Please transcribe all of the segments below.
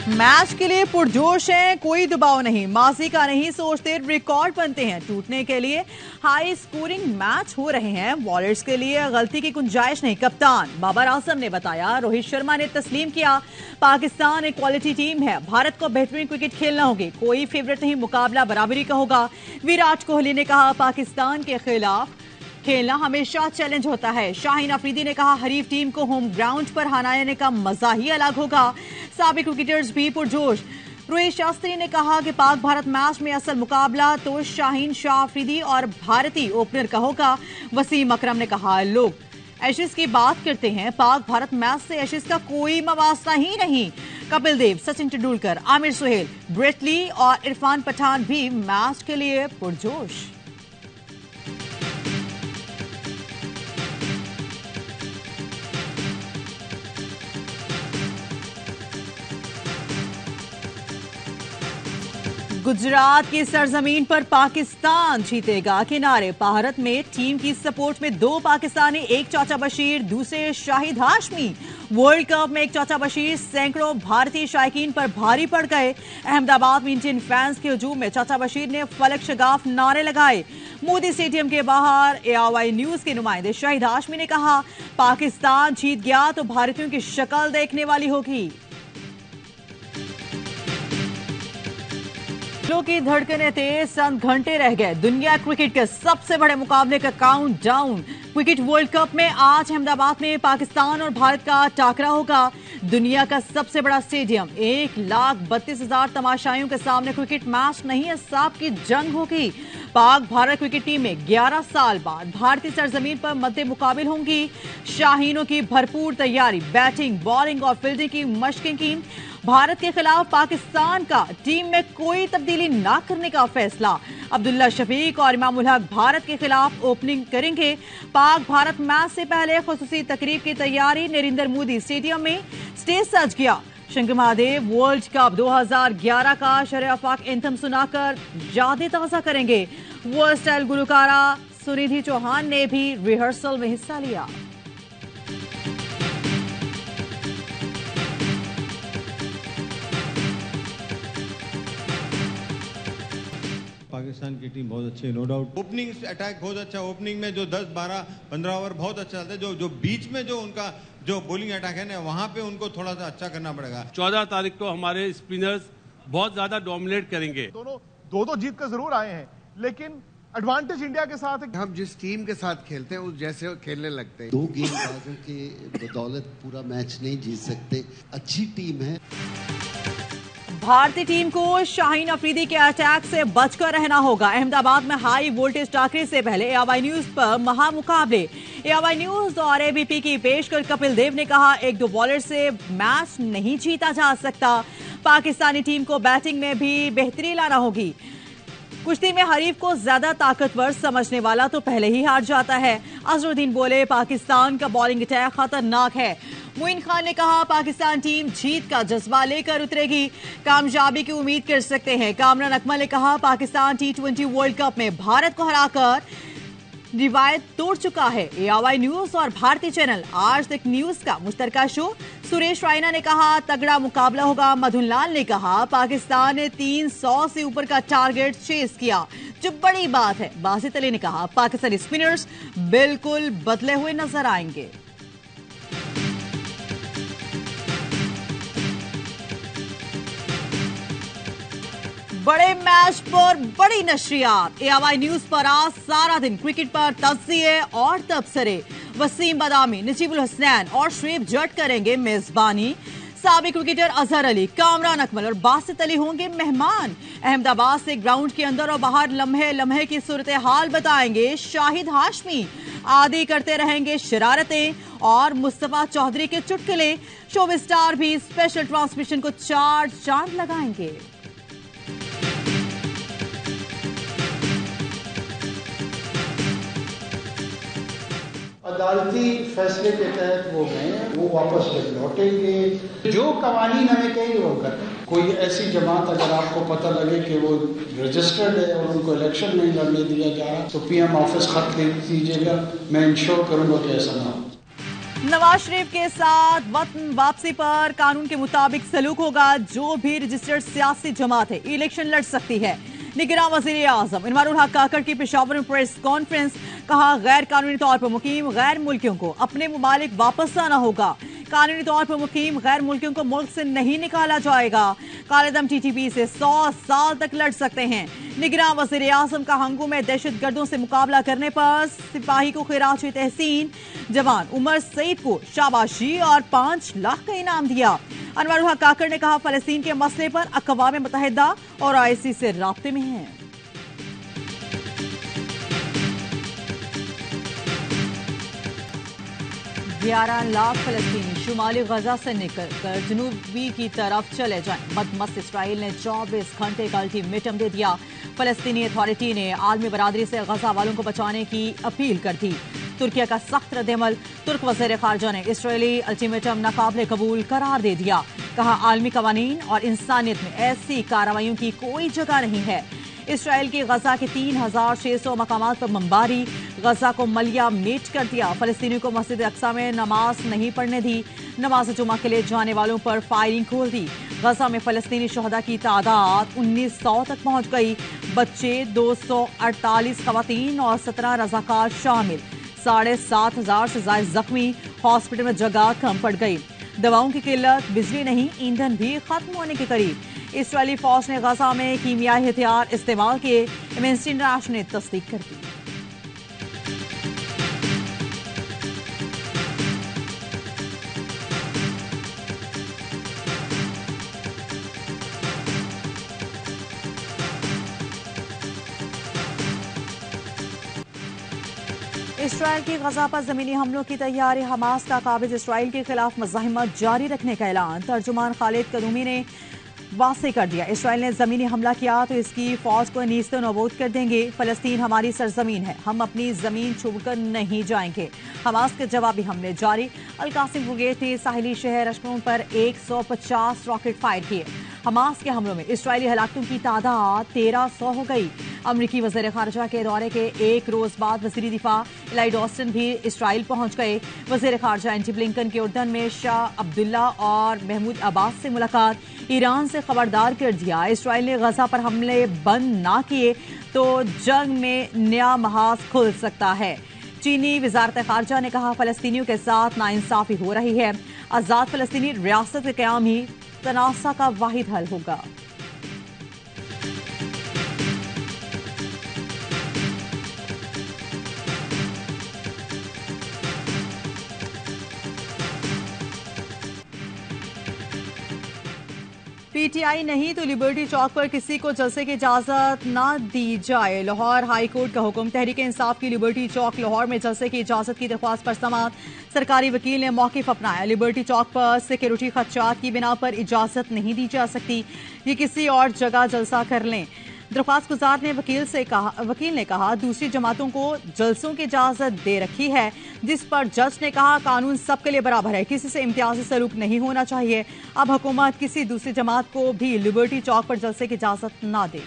Match के लिए पुरजोश है, कोई दबाव नहीं, माजी का नहीं सोचते, रिकॉर्ड बनते हैं टूटने के लिए। हाई स्कोरिंग मैच हो रहे हैं, बॉलर्स के लिए गलती की गुंजाइश नहीं। कप्तान बाबर आजम ने बताया, रोहित शर्मा ने तस्लीम किया, पाकिस्तान एक क्वालिटी टीम है, भारत को बेहतरीन क्रिकेट खेलना होगी, कोई फेवरेट नहीं, मुकाबला बराबरी का होगा। विराट कोहली ने कहा, पाकिस्तान के खिलाफ खेलना हमेशा चैलेंज होता है। शाहीन अफरीदी ने कहा, हरीफ टीम को होम ग्राउंड पर हराने का मजा ही अलग होगा। साबिक क्रिकेटर्स भी पुरजोश। रोहित शास्त्री ने कहा कि पाक भारत मैच में असल मुकाबला तो शाहीन शाह अफरीदी और भारतीय ओपनर का होगा। वसीम अकरम ने कहा, लोग एशेज की बात करते हैं, पाक भारत मैच से एशेज का कोई मवास्ता ही नहीं। कपिल देव, सचिन तेंदुलकर, आमिर सुहेल, ब्रेट ली और इरफान पठान भी मैच के लिए पुरजोश। गुजरात की सरजमीन पर पाकिस्तान जीतेगा। किनारे भारत में टीम की सपोर्ट में 2 पाकिस्तानी, एक चाचा बशीर, दूसरे शाहिद हाशमी। वर्ल्ड कप में एक चाचा बशीर सैकड़ों भारतीय शायकीन पर भारी पड़ गए। अहमदाबाद में इंडियन फैंस के हुजूम में चाचा बशीर ने फलक शगाफ नारे लगाए। मोदी स्टेडियम के बाहर ARY न्यूज के नुमाइंदे शाहिद हाशमी ने कहा, पाकिस्तान जीत गया तो भारतीयों की शक्ल देखने वाली होगी। दिलों की धड़कनें तेज, चंद घंटे रह गए दुनिया क्रिकेट के सबसे बड़े मुकाबले का count down. Cricket world cup में आज अहमदाबाद में पाकिस्तान और भारत का टाकरा होगा। दुनिया का सबसे बड़ा स्टेडियम, 1,32,000 तमाशाइयों के सामने क्रिकेट मैच नहीं है, सांप की जंग होगी। पाक भारत क्रिकेट टीम में 11 साल बाद भारतीय सरजमीन पर मद्दे मुकाबिल होंगी। शाहीनों की भरपूर तैयारी, बैटिंग, बॉलिंग और फील्डिंग की मशकें की। भारत के खिलाफ पाकिस्तान का टीम में कोई तब्दीली न करने का फैसला। अब्दुल्ला शफीक और इमामुल हक भारत के खिलाफ ओपनिंग करेंगे। पाक भारत मैच से पहले खुसूसी तकरीब की तैयारी, नरेंद्र मोदी स्टेडियम में स्टेज सज गया। शंकर महादेव वर्ल्ड कप 2011 का शरअफाक एंथम सुनाकर यादें ताजा करेंगे। वर्ल्ड स्टाइल गुलकारा सुनिधि चौहान ने भी रिहर्सल में हिस्सा लिया। पाकिस्तान की टीम बहुत अच्छी है, नो डाउट। ओपनिंग अटैक बहुत अच्छा, ओपनिंग में जो 10, 12, 15 ओवर बहुत अच्छा चलता है। जो बीच में जो उनका जो बॉलिंग अटैक है ना, वहां पे उनको थोड़ा सा अच्छा करना पड़ेगा। 14 तारीख को हमारे स्पिनर्स बहुत ज्यादा डोमिनेट करेंगे। दोनों दो जीत कर जरूर आए हैं, लेकिन एडवांटेज इंडिया के साथ है। हम जिस टीम के साथ खेलते हैं उस जैसे खेलने लगते हैं। 2 गेंदबाजों के बदौलत पूरा मैच नहीं जीत सकते, अच्छी टीम है। भारतीय टीम को शाहीन अफरीदी के अटैक से बचकर रहना होगा। अहमदाबाद में हाई वोल्टेज टाकरे से पहले ARY न्यूज पर महामुकाबले। ARY न्यूज और ABP की पेशकर कपिल देव ने कहा, 1-2 बॉलर से मैच नहीं जीता जा सकता। पाकिस्तानी टीम को बैटिंग में भी बेहतरी लाना होगी। कुश्ती में हरीफ को ज्यादा ताकतवर समझने वाला तो पहले ही हार जाता है। अजरुद्दीन बोले, पाकिस्तान का बॉलिंग अटैक खतरनाक है। मोइन खान ने कहा, पाकिस्तान टीम जीत का जज्बा लेकर उतरेगी, कामयाबी की उम्मीद कर सकते हैं। कामरान अकमल ने कहा, पाकिस्तान T20 वर्ल्ड कप में भारत को हराकर रिवायत तोड़ चुका है। ARY न्यूज और भारतीय चैनल आज तक न्यूज का मुश्तरका शो। सुरेश रायना ने कहा, तगड़ा मुकाबला होगा। मधुन लाल ने कहा, पाकिस्तान ने 300 से ऊपर का टारगेट चेस किया, जो बड़ी बात है। बासित अली ने कहा, पाकिस्तानी स्पिनर्स बिल्कुल बदले हुए नजर आएंगे। बड़े मैच पर बड़ी नशरियात। ARY न्यूज पर आज सारा दिन क्रिकेट पर तज्जिए और तबसरे। वसीम बदामी, नजीबुल हसनैन और शुएब जट करेंगे मेजबानी। साबिक क्रिकेटर अजहर अली, कामरान अकमल और बासित अली होंगे मेहमान। अहमदाबाद से ग्राउंड के अंदर और बाहर लम्हे लम्हे की सूरत हाल बताएंगे शाहिद हाशमी। आदि करते रहेंगे शरारतें और मुस्तफा चौधरी के चुटकुले। शोबिग स्टार भी स्पेशल ट्रांसमिशन को 4 चांद लगाएंगे। अदालती फैसले के तहत वो वापस लौटेंगे। जो कवानीन हमें कहेंगे वो करें। कोई ऐसी जमात अगर आपको पता लगे कि वो रजिस्टर्ड है और उनको इलेक्शन नहीं लड़ने दिया जा रहा, तो PM ऑफिस खत लिख दीजिएगा, मैं इंश्योर करूंगा कि ऐसा ना हो। नवाज शरीफ के साथ वतन वापसी पर कानून के मुताबिक सलूक होगा। जो भी रजिस्टर्ड सियासी जमात है इलेक्शन लड़ सकती है। निगरान वजीर आजम इनवारुल हक काकड़ की पेशावर में प्रेस कॉन्फ्रेंस, कहा गैर कानूनी तौर पर मुकीम गैर मुल्कियों को अपने मुमालिक वापस आना होगा। कानूनी तौर पर मुकीम गैर मुल्कियों को मुल्क से नहीं निकाला जाएगा। कालेदम टीटीपी से 100 साल तक लड़ सकते हैं। निगरान वजीर आजम का हंगू में दहशत गर्दों से मुकाबला करने पर सिपाही को खिराज तहसीन, जवान उमर सईद को शाबाशी और 5 लाख का इनाम दिया। अनवारुल हक काकड़ ने कहा फलस्तीन के मसले पर अक़वाम मुत्तहिदा और आईसी से राब्ते में है। 11 लाख फलस्तीनी शुमाली गजा से निकलकर जनूबी की तरफ चले जाएं। बदमस्त इसराइल ने 24 घंटे का अल्टीमेटम दे दिया। फलस्तीनी अथॉरिटी ने आलमी बरादरी से गजा वालों को बचाने की अपील कर दी। तुर्किया का सख्त रद्द-ए-अमल, तुर्क वज़ीर ख़ारजा ने इसराइली अल्टीमेटम नाकाबिले कबूल करार दे दिया। कहा आलमी कवानीन और इंसानियत में ऐसी कार्रवाइयों की कोई जगह नहीं है। इसराइल की गजा के 3600 मकामात पर बमबारी, गजा को मलिया मेट कर दिया। फलस्तीनियों को मस्जिद अक्सा में नमाज नहीं पढ़ने दी। नमाज जुमा के लिए जाने वालों पर फायरिंग खोल दी। गजा में फलस्तीनी शहदा की तादाद 1900 तक पहुंच गई। बच्चे 248 खवातीन और 17 रजाकार शामिल। 7500 से ज्यादा जख्मी। हॉस्पिटल में जगह कम पड़ गई। दवाओं की किल्लत, बिजली नहीं, ईंधन भी खत्म होने के करीब। इसराइली फौज ने गजा में कीमियाई हथियार इस्तेमाल किए। एमनेस्टी इंटरनेशनल ने तस्दीक कर दी। इसराइल की गजा पर जमीनी हमलों की तैयारी। हमास का काबिज इसराइल के खिलाफ मज़ाहिमत जारी रखने का ऐलान। तर्जुमान खालिद कदूमी ने वाज़ेह कर दिया, इसराइल ने जमीनी हमला किया तो इसकी फौज को नीस्तो नबूद कर देंगे। फलस्तीन हमारी सरजमीन है, हम अपनी जमीन छोड़कर नहीं जाएंगे। हमास के जवाबी हमले जारी। अल-कासिम ब्रिगेड ने साहिली शहर अशकलोन पर 150 रॉकेट फायर किए। हमास के हमलों में इसराइली हलाकतों की तादाद 1300 हो गई। अमरीकी वज़ीर ख़ारजा के दौरे के एक रोज बाद वज़ीर दिफा लॉयड ऑस्टिन भी इसराइल पहुंच गए। वज़ीर ख़ारजा एंटी ब्लिंकन के उर्दन में शाह अब्दुल्ला और महमूद अब्बास से मुलाकात। ईरान से खबरदार कर दिया, इसराइल ने गजा पर हमले बंद ना किए तो जंग में नया महाज खुल सकता है। चीनी वज़ारत ख़ारजा ने कहा फलस्तीनियों के साथ नाइंसाफी हो रही है। आज़ाद फलस्तीनी रियासत के क़याम ही तनाज़ा का वाहिद हल होगा। पीटीआई नहीं तो लिबर्टी चौक पर किसी को जलसे की इजाजत ना दी जाए। लाहौर हाई कोर्ट का हुक्म। तहरीक इंसाफ की लिबर्टी चौक लाहौर में जलसे की इजाजत की दरख्वास्त पर समाअत। सरकारी वकील ने मौक़िफ़ अपनाया। लिबर्टी चौक पर सिक्योरिटी खदशात की बिना पर इजाजत नहीं दी जा सकती। ये किसी और जगह जलसा कर लें। दरख्वास्त गुजार ने वकील ने कहा दूसरी जमातों को जलसों की इजाजत दे रखी है, जिस पर जज ने कहा कानून सबके लिए बराबर है, किसी से इम्तियाजी सलूक नहीं होना चाहिए। अब हुकूमत किसी दूसरी जमात को भी लिबर्टी चौक पर जलसे की इजाजत ना दे।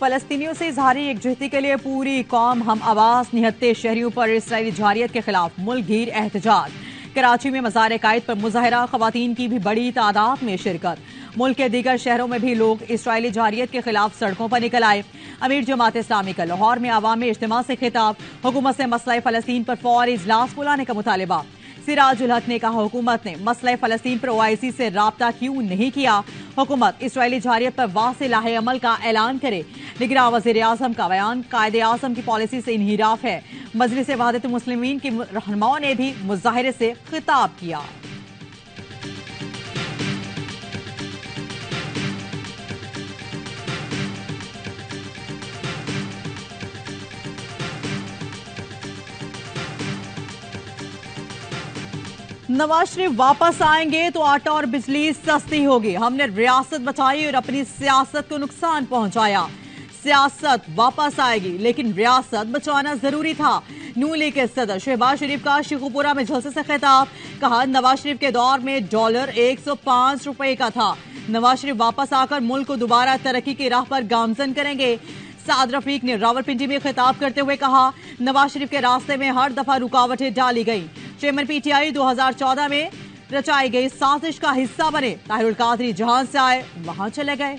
फलस्तीनियों से इजहारी एकजुहती के लिए पूरी कौम हम आवाज। 79 शहरियों पर इसराइली जारियत के खिलाफ मुल्क गीर एहतजाज। कराची में मज़ार कायद पर मुजाहरा, खवातीन की भी बड़ी तादाद में शिरकत। मुल्क के दीगर शहरों में भी लोग इसराइली जारियत के खिलाफ सड़कों पर निकल आए। अमीर जमात इस्लामी का लाहौर में अवामी इज्तिमा से खिताब। हुकूमत से मसला फ़लस्तीन पर फौरी इजलास बुलाने का मुतालिबा। सिराजुल हक ने कहा हुकूमत ने मसला फ़लस्तीन पर ओआईसी से राब्ता क्यों नहीं किया। हुकूमत इसराइली जारियत पर वाज़ेह लाहे अमल का ऐलान करे। निगरान वज़ीर आज़म का बयान कायदे आज़म की पॉलिसी से इन्हिराफ है। मजलिस वहदत मुस्लिमीन के रहनुमाओं ने भी मुजाहिरे से खिताब किया। नवाज शरीफ वापस आएंगे तो आटा और बिजली सस्ती होगी। हमने रियासत बचाई और अपनी सियासत को नुकसान पहुंचाया। सियासत वापस आएगी लेकिन रियासत बचाना जरूरी था। नून लीग के सदर शहबाज शरीफ का शेखुपुरा में जलसे से खिताब। कहा नवाज शरीफ के दौर में डॉलर 105 रुपए का था। नवाज शरीफ वापस आकर मुल्क को दोबारा तरक्की की राह पर गामजन करेंगे। साद रफीक ने रावलपिंडी में खिताब करते हुए कहा, नवाज शरीफ के रास्ते में हर दफा रुकावटें डाली गई। चेयरमैन पीटीआई 2014 में रचाई गई साजिश का हिस्सा बने। ताहिरुल कादरी जहां से आए वहां चले गए।